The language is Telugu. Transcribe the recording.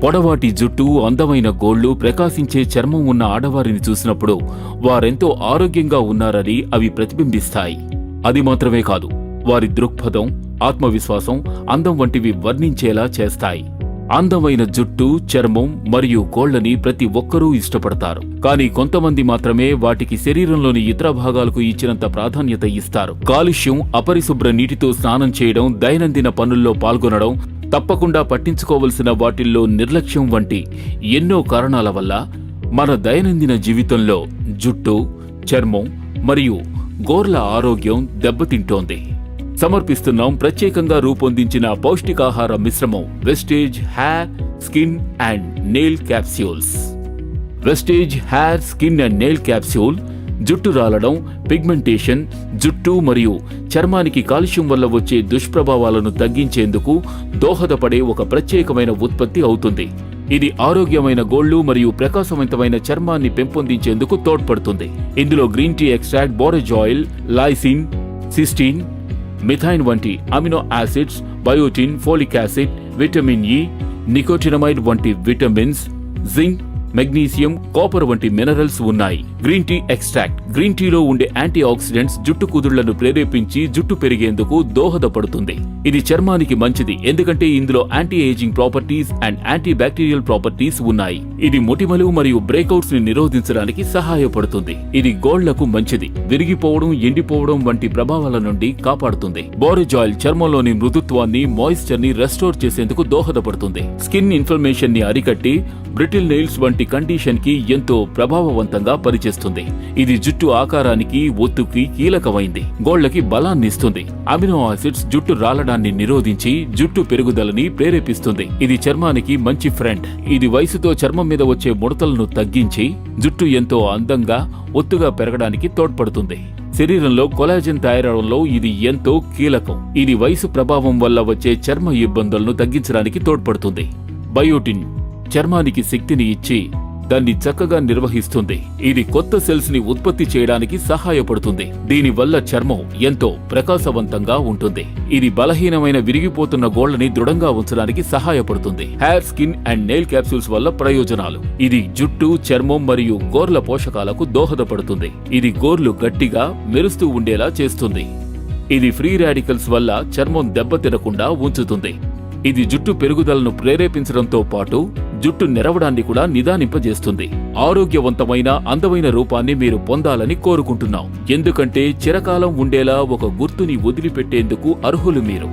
పొడవాటి జుట్టు, అందమైన గోళ్లు, ప్రకాశించే చర్మం ఉన్న ఆడవారిని చూసినప్పుడు వారెంతో ఆరోగ్యంగా ఉన్నారని అవి ప్రతిబింబిస్తాయి. అది మాత్రమే కాదు, వారి దృక్పథం, ఆత్మవిశ్వాసం, అందం వంటివి వర్ణించేలా చేస్తాయి. అందమైన జుట్టు, చర్మం మరియు గోళ్లని ప్రతి ఒక్కరూ ఇష్టపడతారు. కానీ కొంతమంది మాత్రమే వాటికి శరీరంలోని ఇతర భాగాలకు ఇచ్చినంత ప్రాధాన్యత ఇస్తారు. కాలుష్యం, అపరిశుభ్ర నీటితో స్నానం చేయడం, దైనందిన పనుల్లో పాల్గొనడం, తప్పకుండా పట్టించుకోవలసిన వాటిల్లో నిర్లక్ష్యం వంటి ఎన్నో కారణాల వల్ల మన దైనందిన జీవితంలో జుట్టు, చర్మం మరియు గోర్ల ఆరోగ్యం దెబ్బతింటోంది. సమర్పిస్తున్నాం ప్రత్యేకంగా రూపొందించిన పౌష్టికాహార మిశ్రమం Vestige hair, skin and nail capsules. Vestige hair, skin and nail capsule జుట్టు రాలడం, పిగ్మెంటేషన్, జుట్టు మరియు చర్మానికి కాలుష్యం వల్ల వచ్చే దుష్ప్రభావాలను తగ్గించేందుకు దోహదపడే ఒక ప్రత్యేకమైన ఉత్పత్తి అవుతుంది. ఇది ఆరోగ్యమైన గోళ్లు మరియు ప్రకాశవంతమైన చర్మాన్ని పెంపొందించేందుకు తోడ్పడుతుంది. ఇందులో green tea extract, borage oil, lysine, cysteine, methionine వంటి amino acids, biotin, folic acid, vitamin E, nicotinamide వంటి విటమిన్స్, జింక్, మెగ్నీషియం, కాపర్ వంటి మినరల్స్ ఉన్నాయి. గ్రీన్ టీ ఎక్స్ట్రాక్ట్ గ్రీన్ టీలో ఉండే యాంటీ ఆక్సిడెంట్స్ జుట్టు కుదుళ్లను ప్రేరేపించి జుట్టు పెరిగేందుకు దోహదపడుతుంది. ఇది చర్మానికి మంచిది ఎందుకంటే ఇందులో anti ageing properties and anti bacterial properties ఉన్నాయి. ఇది మొటిమలు మరియు బ్రేకౌట్స్ ని నిరోధించడానికి సహాయపడుతుంది. ఇది గోళ్లకు మంచిది, విరిగిపోవడం, ఎండిపోవడం వంటి ప్రభావాల నుండి కాపాడుతుంది. బోరేజ్ ఆయిల్ చర్మంలోని మృదుత్వాన్ని, మాయిశ్చర్ ని రెస్టోర్ చేసేందుకు దోహదపడుతుంది. స్కిన్ ఇన్ఫ్లమేషన్ ని అరికట్టి బ్రిటిల్ నెయిల్స్ వంటి కండిషన్ కి ఎంతో ప్రభావవంతంగా పనిచేస్తుంది. ఇది జుట్టు ఆకారానికి, ఒత్తుకి కీలకమైంది. గోళ్లకి బలాన్ని ఇస్తుంది. అమినో ఆసిడ్స్ జుట్టు రాలడాన్ని నిరోధించి జుట్టు పెరుగుదలని ప్రేరేపిస్తుంది. ఇది చర్మానికి మంచి ఫ్రెండ్. ఇది వయసుతో చర్మం మీద వచ్చే ముడతలను తగ్గించి జుట్టు ఎంతో అందంగా, ఒత్తుగా పెరగడానికి తోడ్పడుతుంది. శరీరంలో కొలాజన్ తయారవడంలో ఇది ఎంతో కీలకం. ఇది వయసు ప్రభావం వల్ల వచ్చే చర్మ ఇబ్బందులను తగ్గించడానికి తోడ్పడుతుంది. బయోటిన్ చర్మానికి శక్తిని ఇచ్చి దాన్ని చక్కగా నిర్వహిస్తుంది. ఇది కొత్త సెల్స్ ని ఉత్పత్తి చేయడానికి సహాయపడుతుంది. దీనివల్ల చర్మం ఎంతో ప్రకాశవంతంగా ఉంటుంది. ఇది బలహీనమైన, విరిగిపోతున్న గోళ్లని దృఢంగా ఉంచడానికి సహాయపడుతుంది. Hair, skin and nail capsules వల్ల ప్రయోజనాలు: ఇది జుట్టు, చర్మం మరియు గోర్ల పోషకాలకు దోహదపడుతుంది. ఇది గోర్లు గట్టిగా, మెరుస్తూ ఉండేలా చేస్తుంది. ఇది ఫ్రీ రాడికల్స్ వల్ల చర్మం దెబ్బతినకుండా ఉంచుతుంది. ఇది జుట్టు పెరుగుదలను ప్రేరేపించడంతో పాటు జుట్టు నెరవడాన్ని కూడా నిదానింపజేస్తుంది. ఆరోగ్యవంతమైన, అందమైన రూపాన్ని మీరు పొందాలని కోరుకుంటున్నాం. ఎందుకంటే చిరకాలం ఉండేలా ఒక గుర్తుని వదిలిపెట్టేందుకు అర్హులు మీరు.